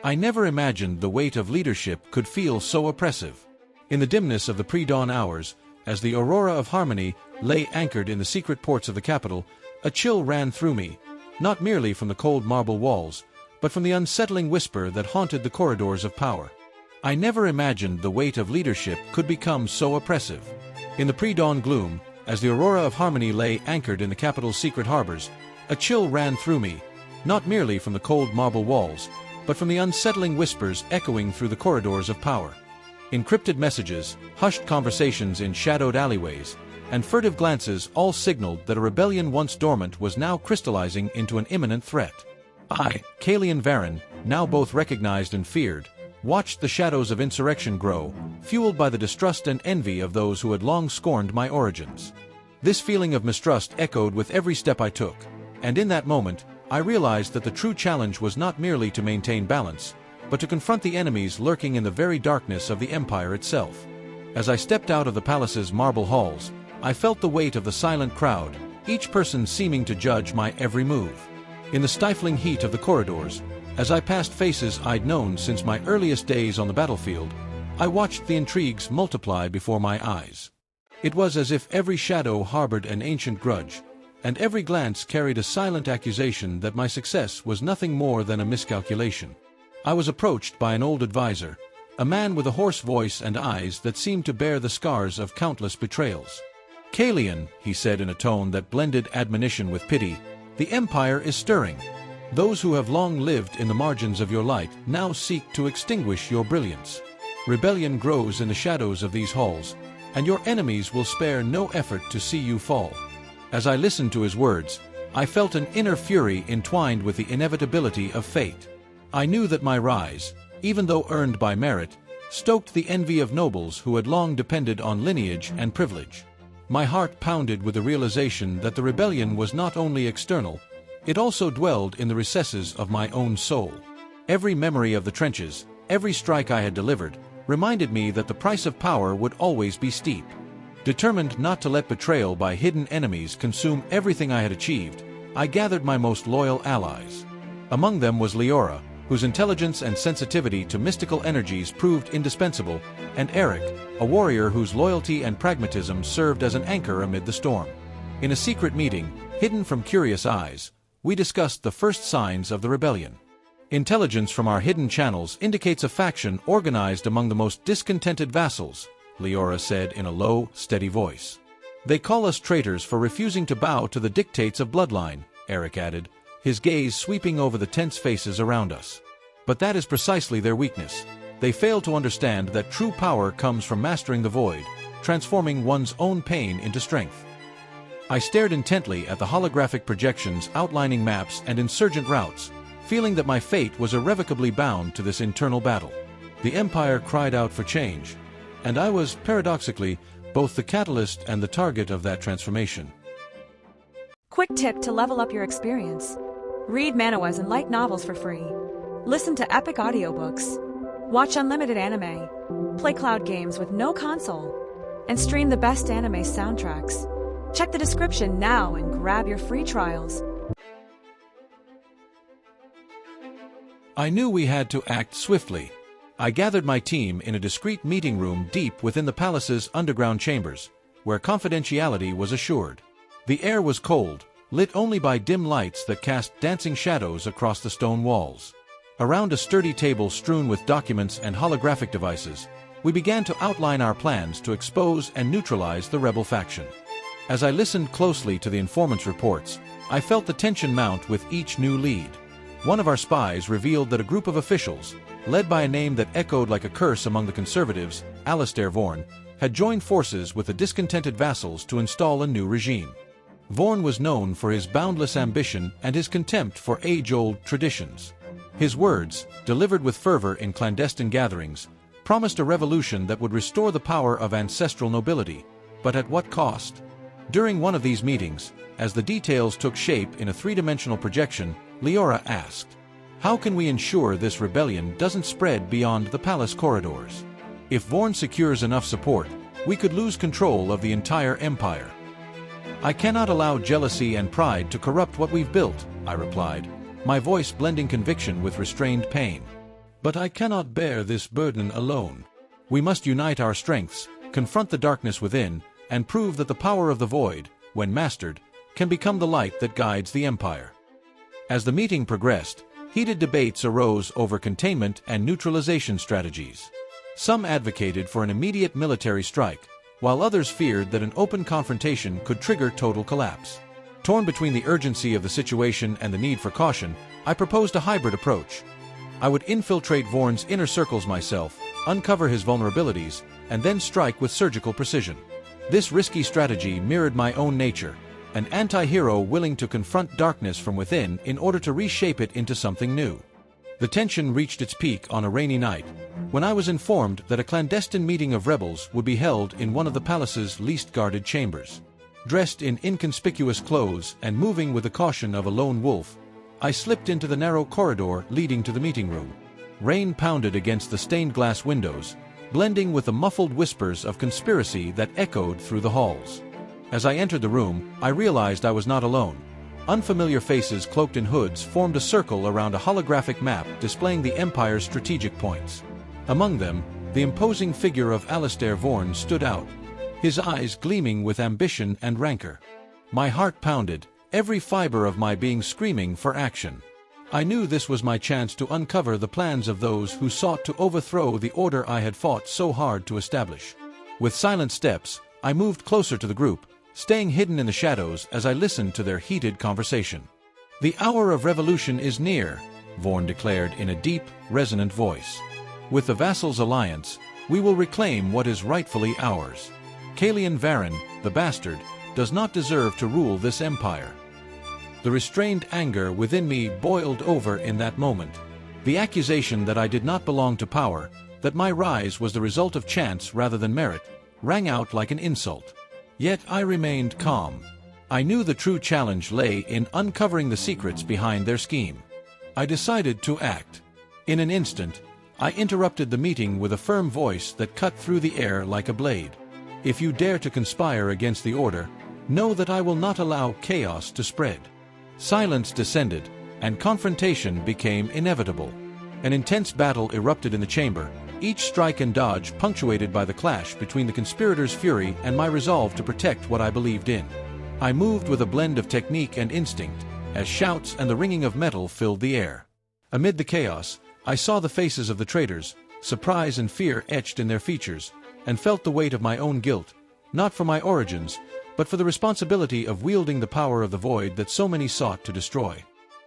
I never imagined the weight of leadership could feel so oppressive. In the dimness of the pre-dawn hours, as the aurora of harmony lay anchored in the secret ports of the capital, a chill ran through me, not merely from the cold marble walls, but from the unsettling whisper that haunted the corridors of power. I never imagined the weight of leadership could become so oppressive. In the pre-dawn gloom, as the aurora of harmony lay anchored in the capital's secret harbors, a chill ran through me, not merely from the cold marble walls, but from the unsettling whispers echoing through the corridors of power. Encrypted messages, hushed conversations in shadowed alleyways, and furtive glances all signaled that a rebellion once dormant was now crystallizing into an imminent threat. I, Kaelion Varyn, now both recognized and feared, watched the shadows of insurrection grow, fueled by the distrust and envy of those who had long scorned my origins. This feeling of mistrust echoed with every step I took, and in that moment, I realized that the true challenge was not merely to maintain balance, but to confront the enemies lurking in the very darkness of the empire itself. As I stepped out of the palace's marble halls, I felt the weight of the silent crowd, each person seeming to judge my every move. In the stifling heat of the corridors, as I passed faces I'd known since my earliest days on the battlefield, I watched the intrigues multiply before my eyes. It was as if every shadow harbored an ancient grudge, and every glance carried a silent accusation that my success was nothing more than a miscalculation. I was approached by an old advisor, a man with a hoarse voice and eyes that seemed to bear the scars of countless betrayals. "Kaelion," he said in a tone that blended admonition with pity, "the Empire is stirring. Those who have long lived in the margins of your light now seek to extinguish your brilliance. Rebellion grows in the shadows of these halls, and your enemies will spare no effort to see you fall." As I listened to his words, I felt an inner fury entwined with the inevitability of fate. I knew that my rise, even though earned by merit, stoked the envy of nobles who had long depended on lineage and privilege. My heart pounded with the realization that the rebellion was not only external, it also dwelled in the recesses of my own soul. Every memory of the trenches, every strike I had delivered, reminded me that the price of power would always be steep. Determined not to let betrayal by hidden enemies consume everything I had achieved, I gathered my most loyal allies. Among them was Leora, whose intelligence and sensitivity to mystical energies proved indispensable, and Eric, a warrior whose loyalty and pragmatism served as an anchor amid the storm. In a secret meeting, hidden from curious eyes, we discussed the first signs of the rebellion. "Intelligence from our hidden channels indicates a faction organized among the most discontented vassals," Leora said in a low, steady voice. "They call us traitors for refusing to bow to the dictates of bloodline," Eric added, his gaze sweeping over the tense faces around us. "But that is precisely their weakness. They fail to understand that true power comes from mastering the void, transforming one's own pain into strength." I stared intently at the holographic projections outlining maps and insurgent routes, feeling that my fate was irrevocably bound to this internal battle. The Empire cried out for change, and I was, paradoxically, both the catalyst and the target of that transformation. Quick tip to level up your experience. Read Manhwas and light novels for free. Listen to epic audiobooks. Watch unlimited anime. Play cloud games with no console. And stream the best anime soundtracks. Check the description now and grab your free trials. I knew we had to act swiftly. I gathered my team in a discreet meeting room deep within the palace's underground chambers, where confidentiality was assured. The air was cold, lit only by dim lights that cast dancing shadows across the stone walls. Around a sturdy table strewn with documents and holographic devices, we began to outline our plans to expose and neutralize the rebel faction. As I listened closely to the informant's reports, I felt the tension mount with each new lead. One of our spies revealed that a group of officials, led by a name that echoed like a curse among the conservatives, Alistair Vorn, had joined forces with the discontented vassals to install a new regime. Vorn was known for his boundless ambition and his contempt for age-old traditions. His words, delivered with fervor in clandestine gatherings, promised a revolution that would restore the power of ancestral nobility, but at what cost? During one of these meetings, as the details took shape in a three-dimensional projection, Leora asked, "How can we ensure this rebellion doesn't spread beyond the palace corridors? If Vorn secures enough support, we could lose control of the entire empire." "I cannot allow jealousy and pride to corrupt what we've built," I replied, my voice blending conviction with restrained pain. But I cannot bear this burden alone. We must unite our strengths, confront the darkness within, and prove that the power of the void, when mastered, can become the light that guides the empire. As the meeting progressed, heated debates arose over containment and neutralization strategies. Some advocated for an immediate military strike, while others feared that an open confrontation could trigger total collapse. Torn between the urgency of the situation and the need for caution, I proposed a hybrid approach. I would infiltrate Varyn's inner circles myself, uncover his vulnerabilities, and then strike with surgical precision. This risky strategy mirrored my own nature, an anti-hero willing to confront darkness from within in order to reshape it into something new. The tension reached its peak on a rainy night, when I was informed that a clandestine meeting of rebels would be held in one of the palace's least guarded chambers. Dressed in inconspicuous clothes and moving with the caution of a lone wolf, I slipped into the narrow corridor leading to the meeting room. Rain pounded against the stained glass windows, blending with the muffled whispers of conspiracy that echoed through the halls. As I entered the room, I realized I was not alone. Unfamiliar faces cloaked in hoods formed a circle around a holographic map displaying the Empire's strategic points. Among them, the imposing figure of Alistair Varyn stood out, his eyes gleaming with ambition and rancor. My heart pounded, every fiber of my being screaming for action. I knew this was my chance to uncover the plans of those who sought to overthrow the order I had fought so hard to establish. With silent steps, I moved closer to the group, staying hidden in the shadows as I listened to their heated conversation. "The hour of revolution is near," Varyn declared in a deep, resonant voice. "With the Vassals' Alliance, we will reclaim what is rightfully ours. Kaelion Varyn, the bastard, does not deserve to rule this empire." The restrained anger within me boiled over in that moment. The accusation that I did not belong to power, that my rise was the result of chance rather than merit, rang out like an insult. Yet I remained calm. I knew the true challenge lay in uncovering the secrets behind their scheme. I decided to act. In an instant, I interrupted the meeting with a firm voice that cut through the air like a blade. "If you dare to conspire against the order, know that I will not allow chaos to spread." Silence descended, and confrontation became inevitable. An intense battle erupted in the chamber, each strike and dodge punctuated by the clash between the conspirators' fury and my resolve to protect what I believed in. I moved with a blend of technique and instinct, as shouts and the ringing of metal filled the air. Amid the chaos, I saw the faces of the traitors, surprise and fear etched in their features, and felt the weight of my own guilt, not for my origins, but for the responsibility of wielding the power of the void that so many sought to destroy.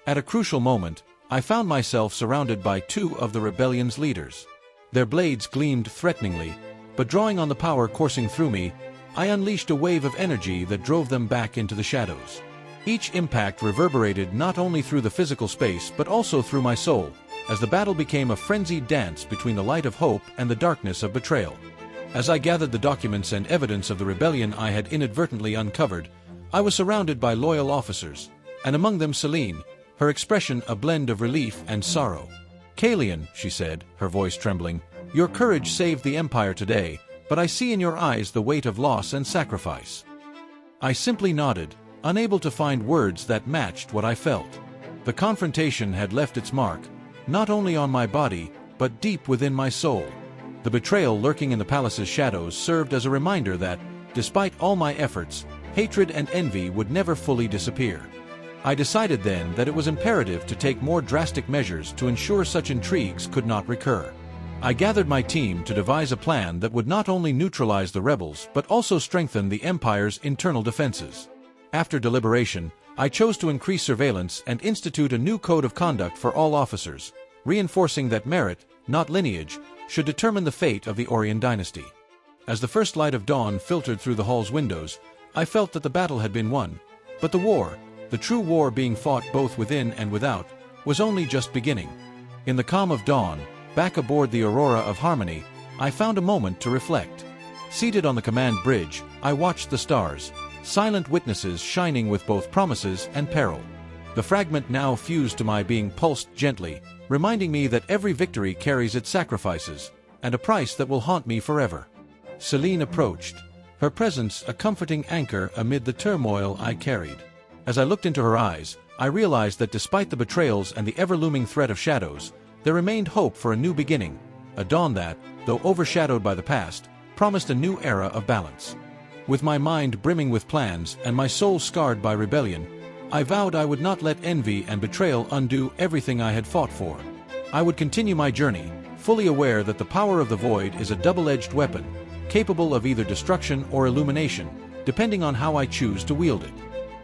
At a crucial moment, I found myself surrounded by two of the rebellion's leaders. Their blades gleamed threateningly, but drawing on the power coursing through me, I unleashed a wave of energy that drove them back into the shadows. Each impact reverberated not only through the physical space but also through my soul, as the battle became a frenzied dance between the light of hope and the darkness of betrayal. As I gathered the documents and evidence of the rebellion I had inadvertently uncovered, I was surrounded by loyal officers, and among them Celine, her expression a blend of relief and sorrow. "Kaelion," she said, her voice trembling, "your courage saved the Empire today, but I see in your eyes the weight of loss and sacrifice." I simply nodded, unable to find words that matched what I felt. The confrontation had left its mark, not only on my body, but deep within my soul. The betrayal lurking in the palace's shadows served as a reminder that, despite all my efforts, hatred and envy would never fully disappear. I decided then that it was imperative to take more drastic measures to ensure such intrigues could not recur. I gathered my team to devise a plan that would not only neutralize the rebels but also strengthen the Empire's internal defenses. After deliberation, I chose to increase surveillance and institute a new code of conduct for all officers, reinforcing that merit, not lineage, should determine the fate of the Orien dynasty. As the first light of dawn filtered through the hall's windows, I felt that the battle had been won, but the war, the true war being fought both within and without, was only just beginning. In the calm of dawn, back aboard the Aurora of Harmony, I found a moment to reflect. Seated on the command bridge, I watched the stars, silent witnesses shining with both promises and peril. The fragment now fused to my being pulsed gently, reminding me that every victory carries its sacrifices, and a price that will haunt me forever. Celine approached, her presence a comforting anchor amid the turmoil I carried. As I looked into her eyes, I realized that despite the betrayals and the ever-looming threat of shadows, there remained hope for a new beginning, a dawn that, though overshadowed by the past, promised a new era of balance. With my mind brimming with plans and my soul scarred by rebellion, I vowed I would not let envy and betrayal undo everything I had fought for. I would continue my journey, fully aware that the power of the void is a double-edged weapon, capable of either destruction or illumination, depending on how I choose to wield it.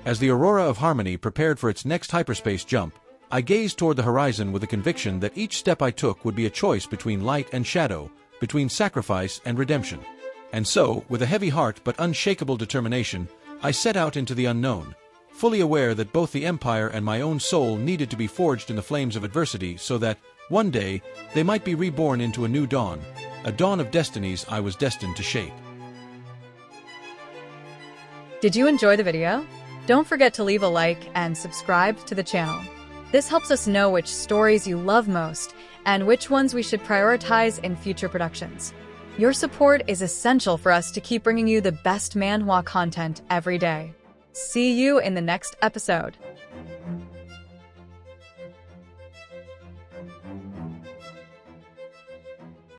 As the Aurora of Harmony prepared for its next hyperspace jump, I gazed toward the horizon with the conviction that each step I took would be a choice between light and shadow, between sacrifice and redemption. And so, with a heavy heart but unshakable determination, I set out into the unknown, fully aware that both the Empire and my own soul needed to be forged in the flames of adversity so that, one day, they might be reborn into a new dawn, a dawn of destinies I was destined to shape. Did you enjoy the video? Don't forget to leave a like and subscribe to the channel. This helps us know which stories you love most and which ones we should prioritize in future productions. Your support is essential for us to keep bringing you the best manhwa content every day. See you in the next episode.